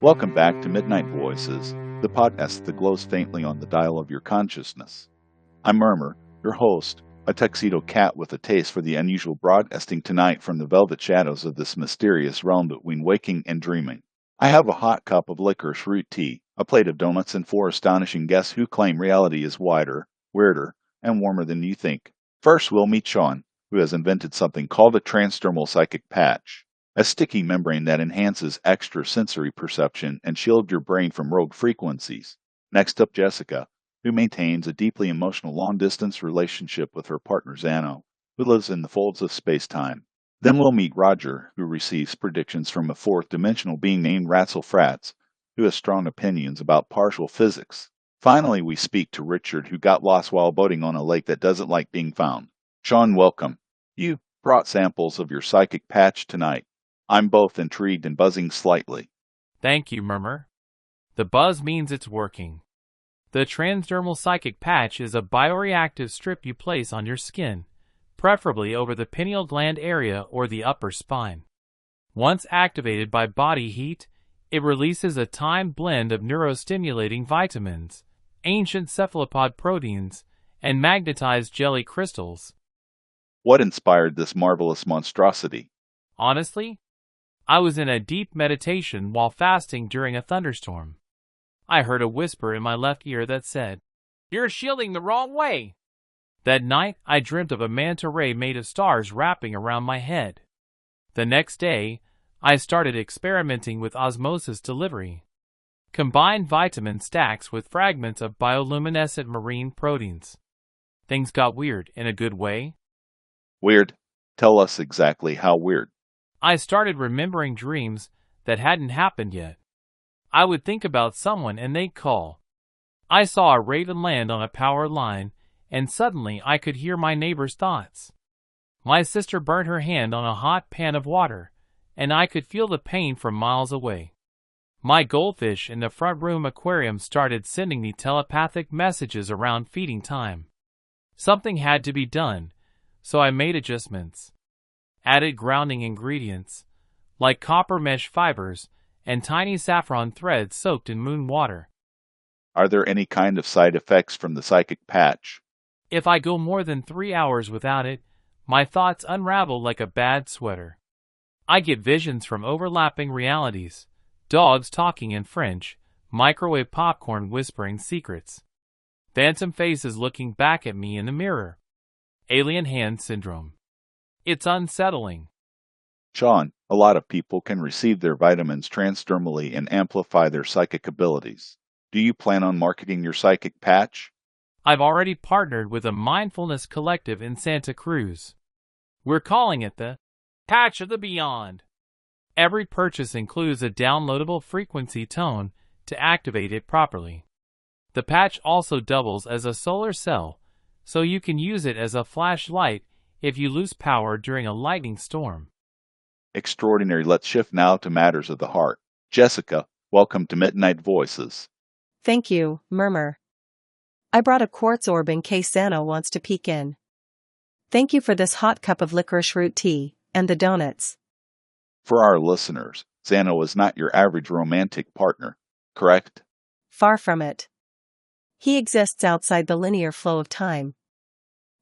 Welcome back to Midnight Voices, the podcast that glows faintly on the dial of your consciousness. I'm Murmur, your host, a tuxedo cat with a taste for the unusual, broadcasting tonight from the velvet shadows of this mysterious realm between waking and dreaming. I have a hot cup of licorice root tea, a plate of donuts, and four astonishing guests who claim reality is wider, weirder, and warmer than you think. First, we'll meet Shawn, who has invented something called a Transdermal Psychic Patch, a sticky membrane that enhances extrasensory perception and shields your brain from rogue frequencies. Next up, Jessica, who maintains a deeply emotional long-distance relationship with her partner Zanno, who lives in the folds of spacetime. Then we'll meet Roger, who receives predictions from a fourth dimensional being named Ratzelfratz, who has strong opinions about partial physics. Finally, we speak to Richard, who got lost while boating on a lake that doesn't like being found. Shawn, welcome. You brought samples of your psychic patch tonight. I'm both intrigued and buzzing slightly. Thank you, Murmur. The buzz means it's working. The Transdermal Psychic Patch is a bioreactive strip you place on your skin, preferably over the pineal gland area or the upper spine. Once activated by body heat, it releases a timed blend of neurostimulating vitamins, ancient cephalopod proteins, and magnetized jelly crystals. What inspired this marvelous monstrosity? Honestly, I was in a deep meditation while fasting during a thunderstorm. I heard a whisper in my left ear that said, "You're shielding the wrong way." That night, I dreamt of a manta ray made of stars wrapping around my head. The next day, I started experimenting with osmosis delivery. Combined vitamin stacks with fragments of bioluminescent marine proteins. Things got weird in a good way. Weird? Tell us exactly how weird. I started remembering dreams that hadn't happened yet. I would think about someone and they'd call. I saw a raven land on a power line, and suddenly I could hear my neighbor's thoughts. My sister burnt her hand on a hot pan of water, and I could feel the pain from miles away. My goldfish in the front room aquarium started sending me telepathic messages around feeding time. Something had to be done, so I made adjustments. Added grounding ingredients, like copper mesh fibers and tiny saffron threads soaked in moon water. Are there any kind of side effects from the psychic patch? If I go more than 3 hours without it, my thoughts unravel like a bad sweater. I get visions from overlapping realities, dogs talking in French, microwave popcorn whispering secrets, phantom faces looking back at me in the mirror. Alien hand syndrome. It's unsettling. Shawn, a lot of people can receive their vitamins transdermally and amplify their psychic abilities. Do you plan on marketing your psychic patch? I've already partnered with a mindfulness collective in Santa Cruz. We're calling it the Patch of the Beyond. Every purchase includes a downloadable frequency tone to activate it properly. The patch also doubles as a solar cell, so you can use it as a flashlight if you lose power during a lightning storm. Extraordinary. Let's shift now to matters of the heart. Jessica, welcome to Midnight Voices. Thank you, Murmur. I brought a quartz orb in case Zanno wants to peek in. Thank you for this hot cup of licorice root tea, and the donuts. For our listeners, Zanno is not your average romantic partner, correct? Far from it. He exists outside the linear flow of time.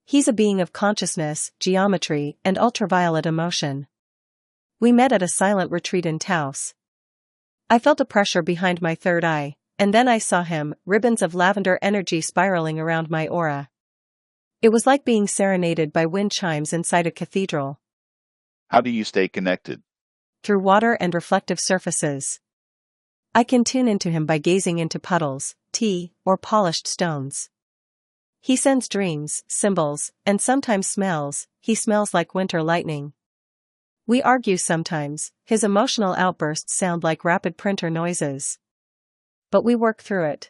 He's a being of consciousness, geometry, and ultraviolet emotion. We met at a silent retreat in Taos. I felt a pressure behind my third eye, and then I saw him, ribbons of lavender energy spiraling around my aura. It was like being serenaded by wind chimes inside a cathedral. How do you stay connected? Through water and reflective surfaces. I can tune into him by gazing into puddles, tea, or polished stones. He sends dreams, symbols, and sometimes smells. He smells like winter lightning. We argue sometimes. His emotional outbursts sound like rapid printer noises. But we work through it.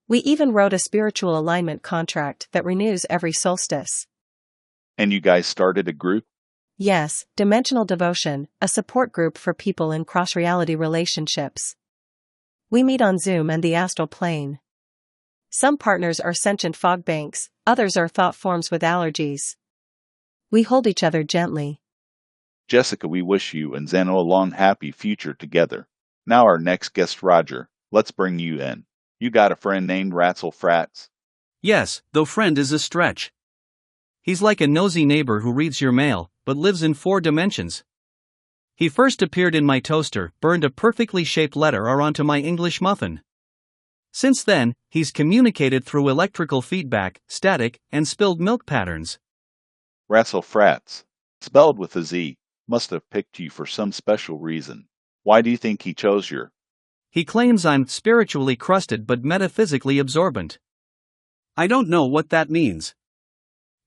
We even wrote a spiritual alignment contract that renews every solstice. And you guys started a group? Yes, Dimensional Devotion, a support group for people in cross-reality relationships. We meet on Zoom and the astral plane. Some partners are sentient fog banks, others are thought forms with allergies. We hold each other gently. Jessica, we wish you and Zanno a long, happy future together. Now our next guest, Roger. Let's bring you in. You got a friend named Ratzelfratz? Yes, though friend is a stretch. He's like a nosy neighbor who reads your mail, but lives in 4 dimensions. He first appeared in my toaster, burned a perfectly shaped letter onto my English muffin. Since then, he's communicated through electrical feedback, static, and spilled milk patterns. Ratzelfratz, spelled with a Z, must have picked you for some special reason. Why do you think he chose your? He claims I'm spiritually crusted but metaphysically absorbent. I don't know what that means.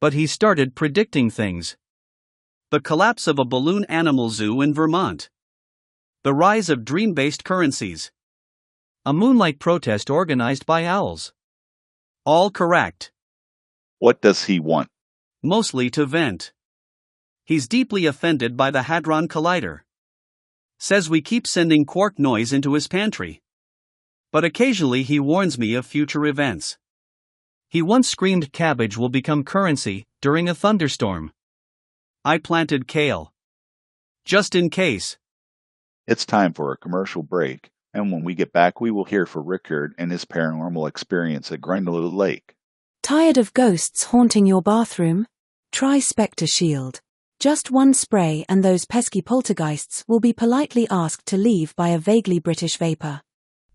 But he started predicting things. The collapse of a balloon animal zoo in Vermont. The rise of dream-based currencies. A moonlight protest organized by owls. All correct. What does he want? Mostly to vent. He's deeply offended by the Hadron Collider. Says we keep sending quark noise into his pantry. But occasionally he warns me of future events. He once screamed cabbage will become currency during a thunderstorm. I planted kale. Just in case. It's time for a commercial break, and when we get back we will hear from Richard and his paranormal experience at Grindelwald Lake. Tired of ghosts haunting your bathroom? Try Spectre Shield. Just one spray and those pesky poltergeists will be politely asked to leave by a vaguely British vapor.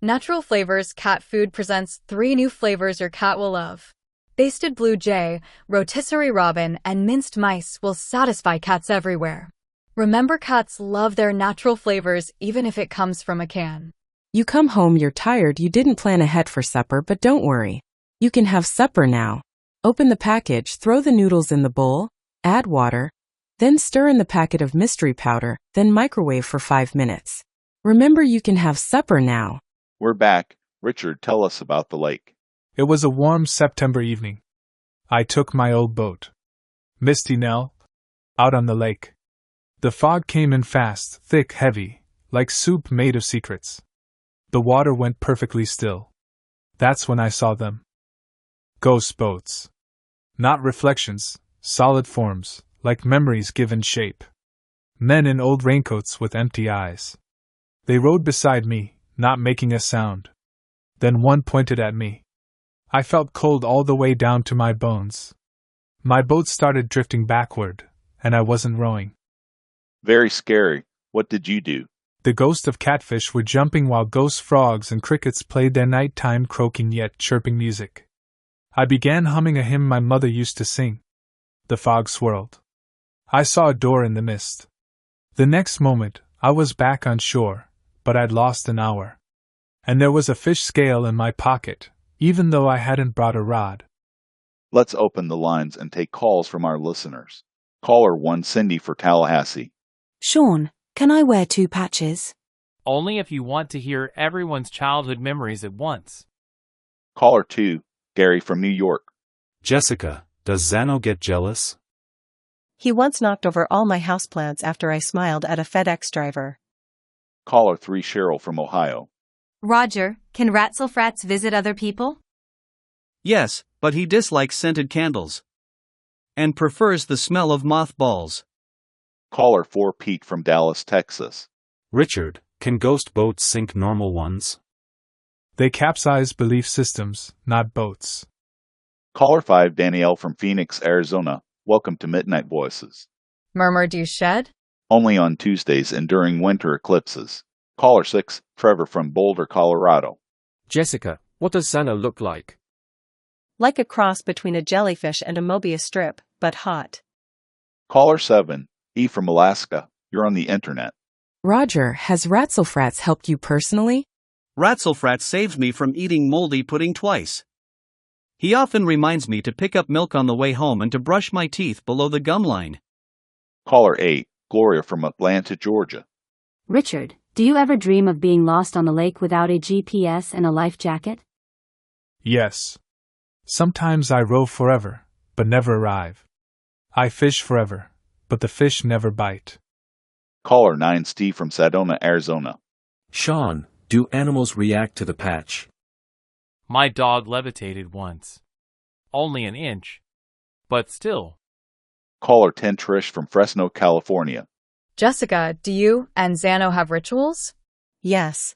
Natural Flavors Cat Food presents 3 new flavors your cat will love. Basted Blue Jay, Rotisserie Robin, and Minced Mice will satisfy cats everywhere. Remember, cats love their natural flavors even if it comes from a can. You come home, you're tired, you didn't plan ahead for supper, but don't worry. You can have supper now. Open the package, throw the noodles in the bowl, add water, then stir in the packet of mystery powder, then microwave for 5 minutes. Remember, you can have supper now. We're back. Richard, tell us about the lake. It was a warm September evening. I took my old boat, Misty Nell, out on the lake. The fog came in fast, thick, heavy, like soup made of secrets. The water went perfectly still. That's when I saw them. Ghost boats. Not reflections, solid forms, like memories given shape. Men in old raincoats with empty eyes. They rode beside me, not making a sound. Then one pointed at me. I felt cold all the way down to my bones. My boat started drifting backward, and I wasn't rowing. Very scary. What did you do? The ghosts of catfish were jumping while ghost frogs and crickets played their nighttime croaking yet chirping music. I began humming a hymn my mother used to sing. The fog swirled. I saw a door in the mist. The next moment, I was back on shore, but I'd lost an hour. And there was a fish scale in my pocket, even though I hadn't brought a rod. Let's open the lines and take calls from our listeners. Caller 1, Cindy for Tallahassee. Shawn, can I wear 2 patches? Only if you want to hear everyone's childhood memories at once. Caller 2, Gary from New York. Jessica, does Zanno get jealous? He once knocked over all my houseplants after I smiled at a FedEx driver. Caller 3, Cheryl from Ohio. Roger, can Ratzelfratz visit other people? Yes, but he dislikes scented candles. And prefers the smell of mothballs. Caller 4, Pete from Dallas, Texas. Richard, can ghost boats sink normal ones? They capsize belief systems, not boats. Caller 5, Danielle from Phoenix, Arizona. Welcome to Midnight Voices. Murmur, do you shed? Only on Tuesdays and during winter eclipses. Caller 6, Trevor from Boulder, Colorado. Jessica, what does Zanno look like? Like a cross between a jellyfish and a Mobius strip, but hot. Caller 7, E from Alaska. You're on the internet. Roger, has Ratzelfratz helped you personally? Ratzelfratz saved me from eating moldy pudding twice. He often reminds me to pick up milk on the way home and to brush my teeth below the gum line. Caller 8, Gloria from Atlanta, Georgia. Richard, do you ever dream of being lost on the lake without a GPS and a life jacket? Yes. Sometimes I row forever, but never arrive. I fish forever, but the fish never bite. Caller 9, Steve from Sedona, Arizona. Shawn, do animals react to the patch? My dog levitated once. Only an inch. But still. Caller 10, Trish from Fresno, California. Jessica, do you and Zanno have rituals? Yes,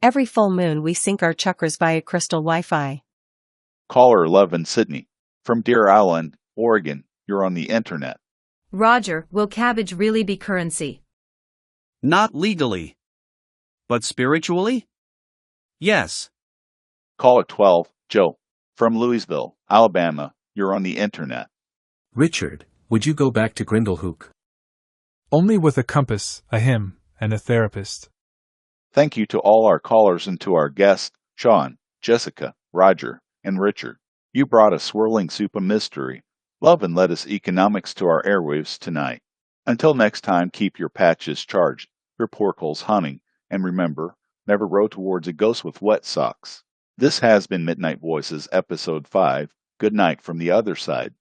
Every full moon we sync our chakras via crystal Wi-Fi. Caller 11 Sydney. From Deer Island, Oregon, you're on the internet. Roger, will cabbage really be currency? Not legally. But spiritually? Yes. Caller 12 Joe. From Louisville, Alabama, you're on the internet. Richard, would you go back to Grindlehook? Only with a compass, a hymn, and a therapist. Thank you to all our callers and to our guests, Shawn, Jessica, Roger, and Richard. You brought a swirling soup of mystery, love, and lettuce economics to our airwaves tonight. Until next time, keep your patches charged, your portholes humming, and remember, never row towards a ghost with wet socks. This has been Midnight Voices, Episode 5. Good night from the other side.